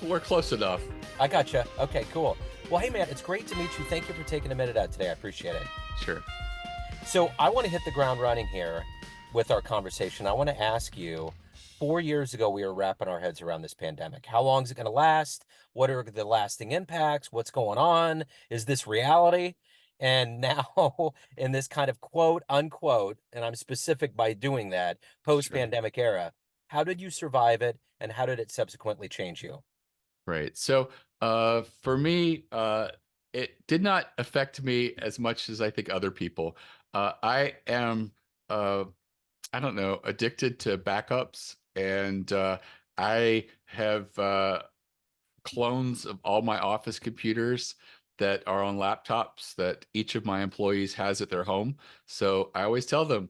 we're close enough. I gotcha. Okay, cool. Well, hey, man, it's great to meet you. Thank you for taking a minute out today. I appreciate it. Sure. So, I want to hit the ground running here with our conversation. I want to ask you 4 years ago, we were wrapping our heads around this pandemic. How long is it going to last? What are the lasting impacts? What's going on? Is this reality? And now, in this kind of quote unquote, and I'm specific by doing that, post Sure. pandemic era, how did you survive it and how did it subsequently change you? Right. So, for me, it did not affect me as much as I think other people. I am, uh, I don't know, addicted to backups, and I have clones of all my office computers that are on laptops that each of my employees has at their home. So I always tell them,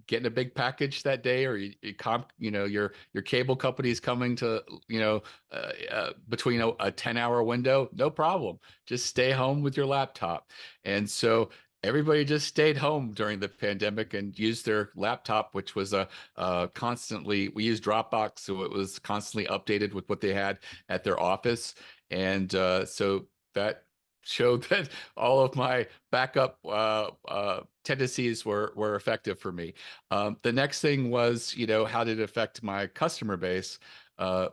getting a big package that day, or your cable company's coming to between a 10-hour window, no problem, just stay home with your laptop. And so everybody just stayed home during the pandemic and used their laptop, which was a constantly, we used Dropbox, so it was constantly updated with what they had at their office. And so that showed that all of my backup tendencies were effective for me. The next thing was, how did it affect my customer base?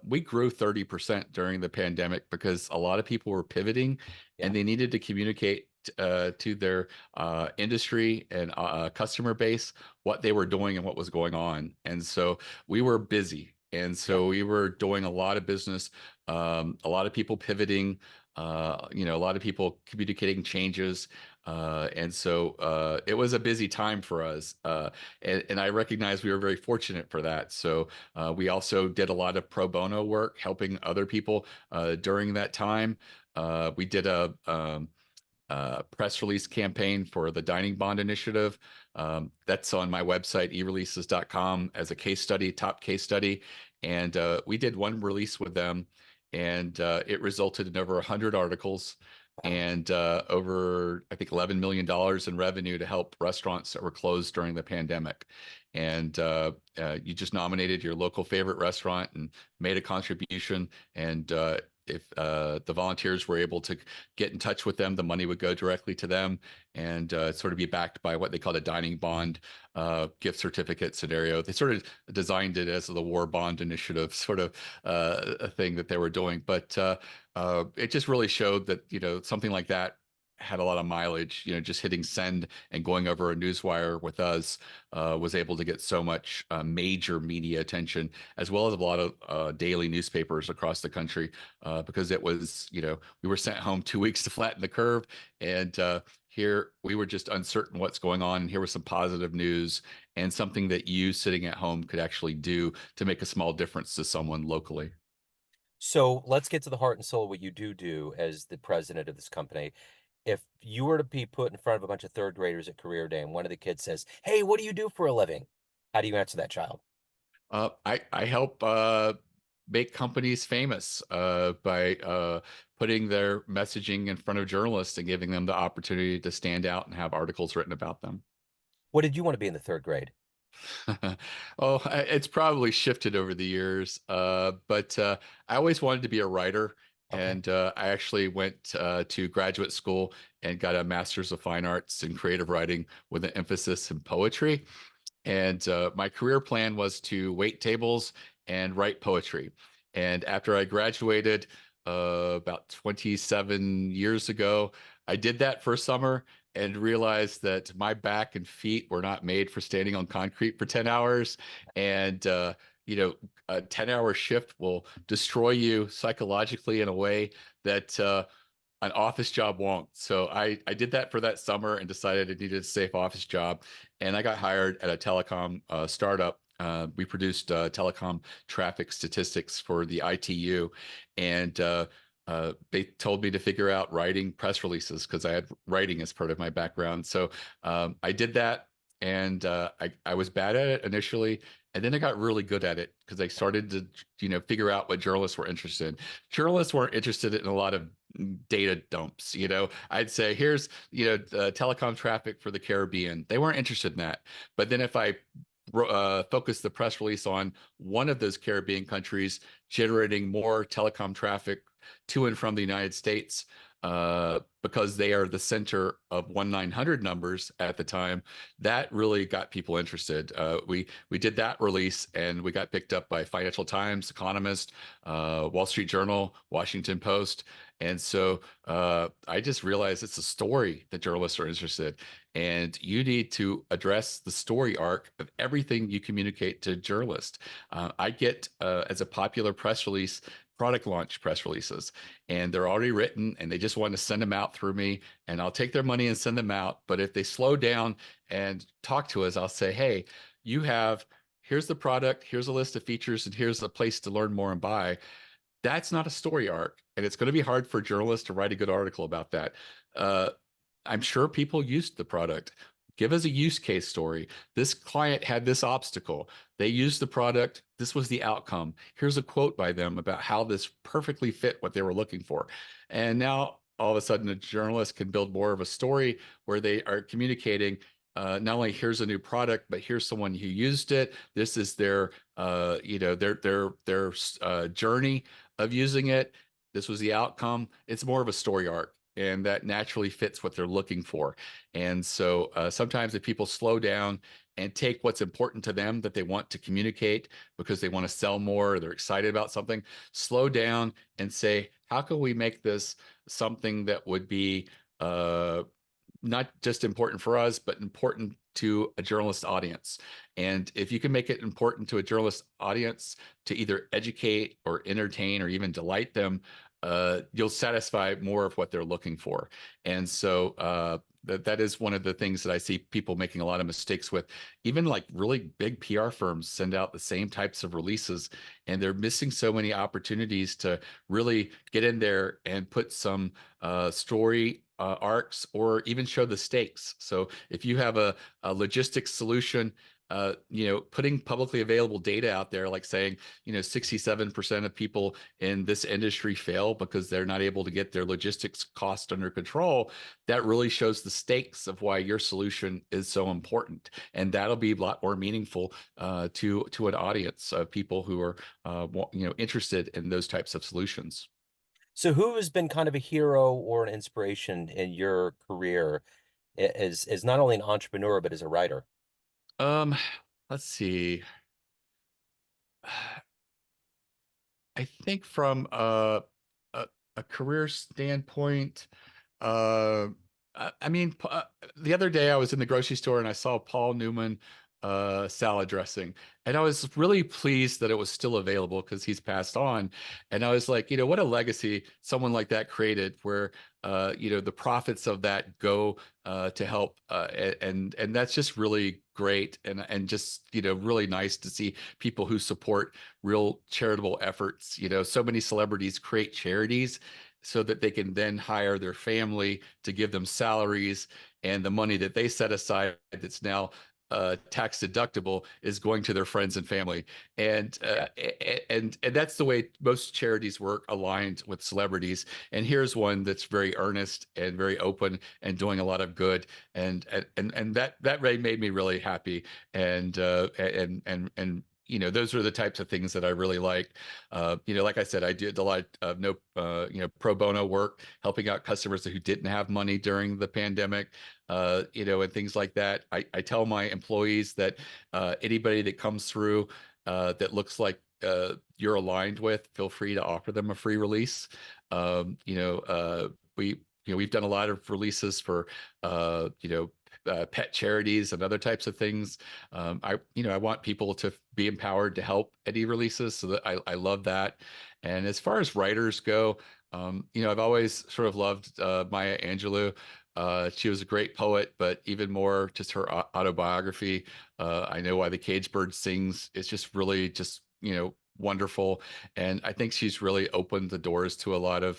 We grew 30% during the pandemic because a lot of people were pivoting Yeah. and they needed to communicate to their industry and customer base what they were doing and what was going on. And so we were busy. And Yeah. so we were doing a lot of business, a lot of people pivoting, a lot of people communicating changes. And so it was a busy time for us. And I recognize we were very fortunate for that. So we also did a lot of pro bono work, helping other people during that time. We did a press release campaign for the Dining Bond Initiative. That's on my website, eReleases.com, as a case study, top case study. And we did one release with them, and it resulted in over 100 articles Wow. and over, I think, $11 million in revenue to help restaurants that were closed during the pandemic. And you just nominated your local favorite restaurant and made a contribution. And if the volunteers were able to get in touch with them, the money would go directly to them and sort of be backed by what they called a dining bond gift certificate scenario. They sort of designed it as the war bond initiative sort of a thing that they were doing. But it just really showed that, something like that had a lot of mileage. Just hitting send and going over a newswire with us was able to get so much major media attention, as well as a lot of daily newspapers across the country, because it was, we were sent home 2 weeks to flatten the curve. And here we were just uncertain what's going on. And here was some positive news and something that you sitting at home could actually do to make a small difference to someone locally. So let's get to the heart and soul of what you do as the president of this company. If you were to be put in front of a bunch of third graders at career day and one of the kids says, "Hey, what do you do for a living?" How do you answer that child? I help make companies famous by putting their messaging in front of journalists and giving them the opportunity to stand out and have articles written about them. What did you want to be in the third grade? Oh, it's probably shifted over the years, but I always wanted to be a writer. Okay. And I actually went to graduate school and got a master's of fine arts in creative writing with an emphasis in poetry. And my career plan was to wait tables and write poetry. And after I graduated about 27 years ago, I did that for a summer and realized that my back and feet were not made for standing on concrete for 10 hours. And, a 10-hour shift will destroy you psychologically in a way that an office job won't. So I did that for that summer and decided I needed a safe office job. And I got hired at a telecom startup. We produced telecom traffic statistics for the ITU. And they told me to figure out writing press releases because I had writing as part of my background. So I did that. And I was bad at it initially. And then I got really good at it because I started to, figure out what journalists were interested in. Journalists weren't interested in a lot of data dumps. I'd say, here's, telecom traffic for the Caribbean. They weren't interested in that. But then if I focused the press release on one of those Caribbean countries generating more telecom traffic to and from the United States, because they are the center of 1-900 numbers at the time. That really got people interested. We did that release, and we got picked up by Financial Times, Economist, Wall Street Journal, Washington Post. And so I just realized it's a story that journalists are interested, and you need to address the story arc of everything you communicate to journalists. I get, as a popular press release, product launch press releases, and they're already written, and they just want to send them out through me, and I'll take their money and send them out. But if they slow down and talk to us, I'll say, hey, you have, here's the product, here's a list of features, and here's a place to learn more and buy. That's not a story arc, and it's going to be hard for journalists to write a good article about that. Uh, I'm sure people used the product. Give us a use case story. This client had this obstacle. They used the product. This was the outcome. Here's a quote by them about how this perfectly fit what they were looking for. And now all of a sudden, a journalist can build more of a story where they are communicating, not only here's a new product, but here's someone who used it. This is their, their journey of using it. This was the outcome. It's more of a story arc, and that naturally fits what they're looking for. And so sometimes if people slow down and take what's important to them that they want to communicate because they want to sell more, or they're excited about something, slow down and say, how can we make this something that would be not just important for us, but important to a journalist audience? And if you can make it important to a journalist audience to either educate or entertain or even delight them, you'll satisfy more of what they're looking for. And so that is one of the things that I see people making a lot of mistakes with. Even like really big PR firms send out the same types of releases, and they're missing so many opportunities to really get in there and put some story arcs, or even show the stakes. So if you have a logistics solution, putting publicly available data out there, like saying, 67% of people in this industry fail because they're not able to get their logistics cost under control, that really shows the stakes of why your solution is so important. And that'll be a lot more meaningful to an audience of people who are, interested in those types of solutions. So who has been kind of a hero or an inspiration in your career as not only an entrepreneur, but as a writer? Um, let's see. I think from a career standpoint, uh, I mean, the other day I was in the grocery store and I saw Paul Newman salad dressing, and I was really pleased that it was still available because he's passed on. And I was like, what a legacy someone like that created, where the profits of that go to help, and that's just really great, and just really nice to see people who support real charitable efforts. So many celebrities create charities so that they can then hire their family to give them salaries, and the money that they set aside that's now tax deductible is going to their friends and family. And and that's the way most charities work, aligned with celebrities. And here's one that's very earnest and very open and doing a lot of good. And that really made me really happy. And those are the types of things that I really like. Like I said, I did a lot of no pro bono work, helping out customers who didn't have money during the pandemic, and things like that. I tell my employees that anybody that comes through that looks like you're aligned with, feel free to offer them a free release. We've done a lot of releases for pet charities and other types of things. I want people to be empowered to help at eReleases, so that I love that. And as far as writers go, I've always sort of loved Maya Angelou. She was a great poet, but even more just her autobiography. I Know Why the Cage Bird Sings. It's just really just, wonderful. And I think she's really opened the doors to a lot of,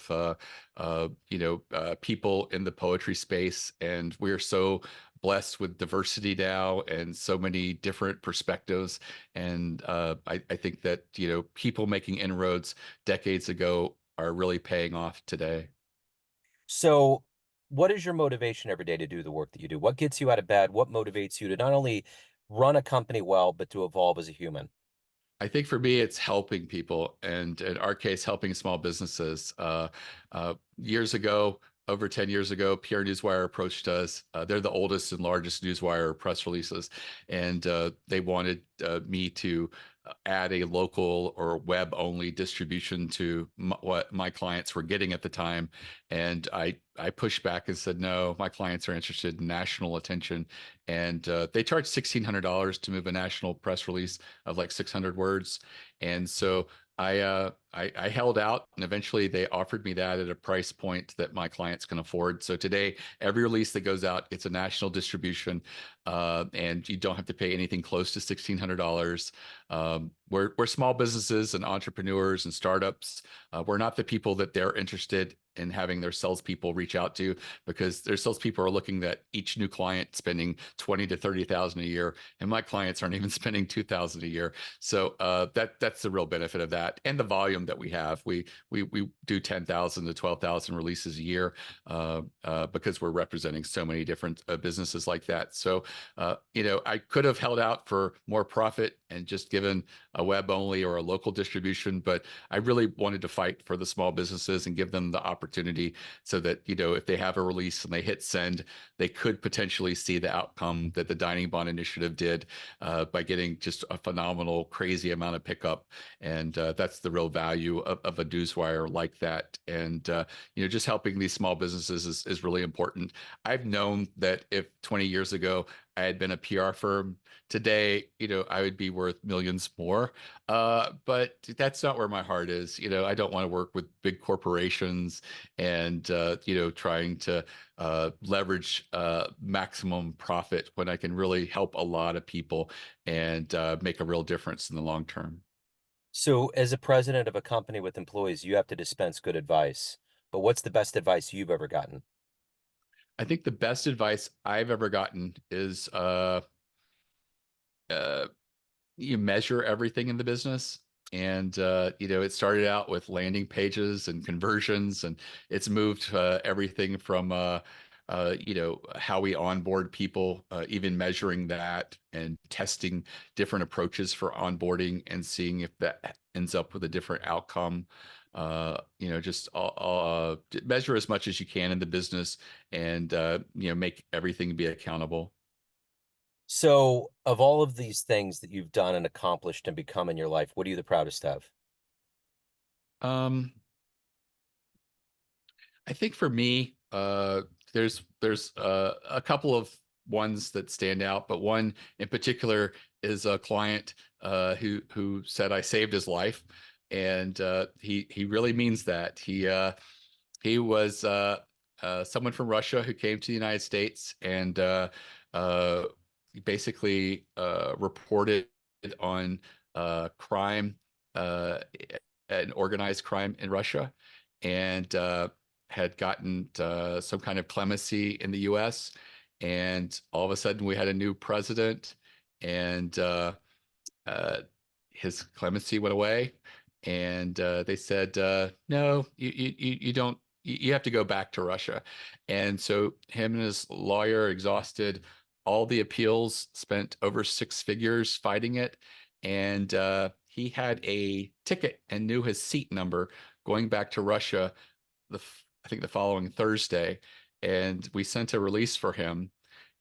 people in the poetry space. And we're so blessed with diversity now and so many different perspectives. And I think that, people making inroads decades ago are really paying off today. So, what is your motivation every day to do the work that you do? What gets you out of bed? What motivates you to not only run a company well, but to evolve as a human? I think for me, it's helping people, and in our case, helping small businesses. Years ago, over 10 years ago, PR Newswire approached us. They're the oldest and largest newswire press releases, and they wanted me to add a local or web only distribution to what my clients were getting at the time. And I pushed back and said, no, my clients are interested in national attention. And they charge $1,600 to move a national press release of like 600 words. And so I held out, and eventually they offered me that at a price point that my clients can afford. So today, every release that goes out, it's a national distribution, and you don't have to pay anything close to $1,600. We're small businesses and entrepreneurs and startups. We're not the people that they're interested in having their salespeople reach out to, because their salespeople are looking at each new client spending 20 to 30,000 a year, and my clients aren't even spending 2,000 a year. So that's the real benefit of that, and the volume that we have. We do 10,000 to 12,000 releases a year, because we're representing so many different businesses like that. So I could have held out for more profit and just given a web only or a local distribution, but I really wanted to fight for the small businesses and give them the opportunity, so that, if they have a release and they hit send, they could potentially see the outcome that the Dining Bond Initiative did, by getting just a phenomenal, crazy amount of pickup. And that's the real value of a newswire like that. And, just helping these small businesses is really important. I've known that if 20 years ago I had been a PR firm, today, I would be worth millions more. But that's not where my heart is. I don't want to work with big corporations and, trying to leverage maximum profit when I can really help a lot of people and make a real difference in the long term. So, as a president of a company with employees, you have to dispense good advice. But what's the best advice you've ever gotten? I think the best advice I've ever gotten is uh, you measure everything in the business. And it started out with landing pages and conversions, and it's moved everything from how we onboard people, even measuring that and testing different approaches for onboarding and seeing if that ends up with a different outcome. Just measure as much as you can in the business, and make everything be accountable. So, of all of these things that you've done and accomplished and become in your life, what are you the proudest of? Um, I think for me, there's a couple of ones that stand out, but one in particular is a client who said I saved his life, and he really means that. He was someone from Russia who came to the United States, and uh, basically reported on crime, uh, and organized crime in Russia, and had gotten some kind of clemency in the U.S. And all of a sudden, we had a new president, and uh, his clemency went away, and they said, "No, you don't. You have to go back to Russia." And so him and his lawyer exhausted all the appeals, spent over six figures fighting it, and he had a ticket and knew his seat number going back to Russia. I think the following Thursday, and we sent a release for him,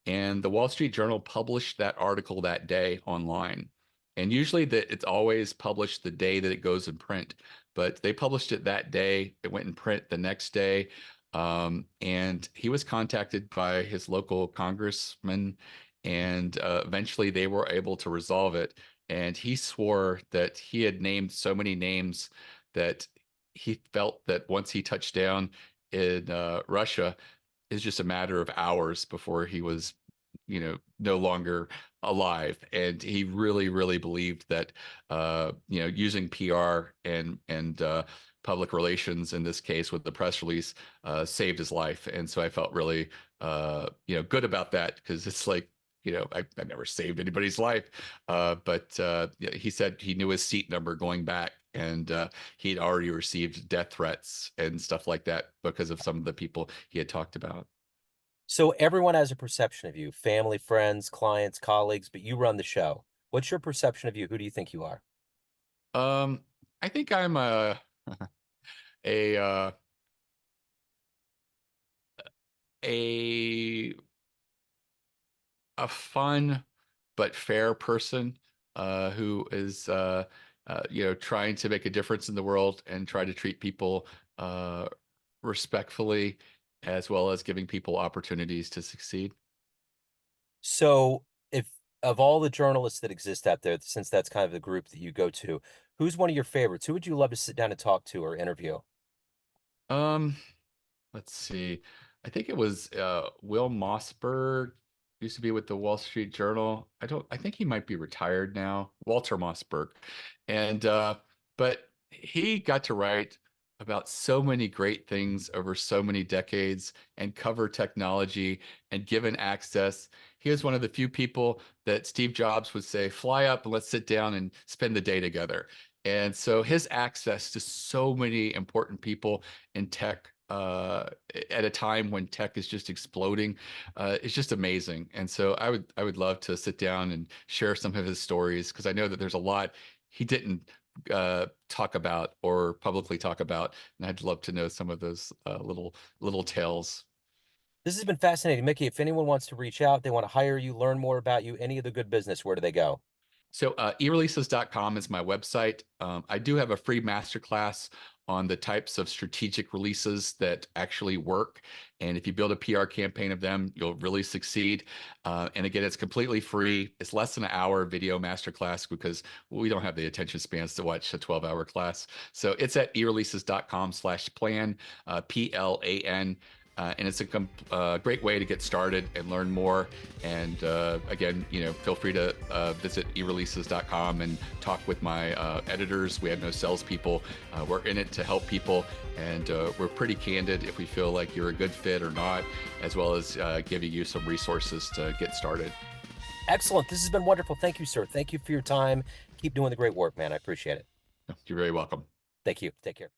and the Wall Street Journal published that article that day online. And usually it's always published the day that it goes in print, but they published it that day. It went in print the next day. And he was contacted by his local congressman, and eventually they were able to resolve it. And he swore that he had named so many names that he felt that once he touched down in Russia, it's just a matter of hours before he was, no longer alive. And he really, really believed that, using PR and public relations in this case with the press release saved his life. And so I felt really, good about that, because it's like, I never saved anybody's life. But yeah, he said he knew his seat number going back, and he'd already received death threats and stuff like that because of some of the people he had talked about. So everyone has a perception of you, family, friends, clients, colleagues, but you run the show. What's your perception of you? Who do you think you are? Um, I think I'm a uh, a a fun but fair person who is trying to make a difference in the world and try to treat people uh, respectfully, as well as giving people opportunities to succeed. So if of all the journalists that exist out there, since that's kind of the group that you go to, who's one of your favorites? Who would you love to sit down and talk to or interview? Um, let's see. I think it was Will Mossberg used to be with the Wall Street Journal. I think he might be retired now. Walter Mossberg. And but he got to write about so many great things over so many decades and cover technology and given access. He was one of the few people that Steve Jobs would say, "Fly up and let's sit down and spend the day together." And so his access to so many important people in tech at a time when tech is just exploding is just amazing. And so I would love to sit down and share some of his stories because I know that there's a lot he didn't talk about or publicly talk about, and I'd love to know some of those little tales. This has been fascinating. Mickie, if anyone wants to reach out, they want to hire you, learn more about you, any of the good business, where do they go? So eReleases.com is my website. I do have a free masterclass on the types of strategic releases that actually work. And if you build a PR campaign of them, you'll really succeed. And again, it's completely free. It's less than an hour video masterclass because we don't have the attention spans to watch a 12-hour class. So it's at eReleases.com/plan, PLAN. And it's a great way to get started and learn more. And again, feel free to visit eReleases.com and talk with my editors. We have no salespeople. We're in it to help people, and we're pretty candid if we feel like you're a good fit or not, as well as giving you some resources to get started. Excellent. This has been wonderful. Thank you, sir. Thank you for your time. Keep doing the great work, man. I appreciate it. You're very welcome. Thank you. Take care.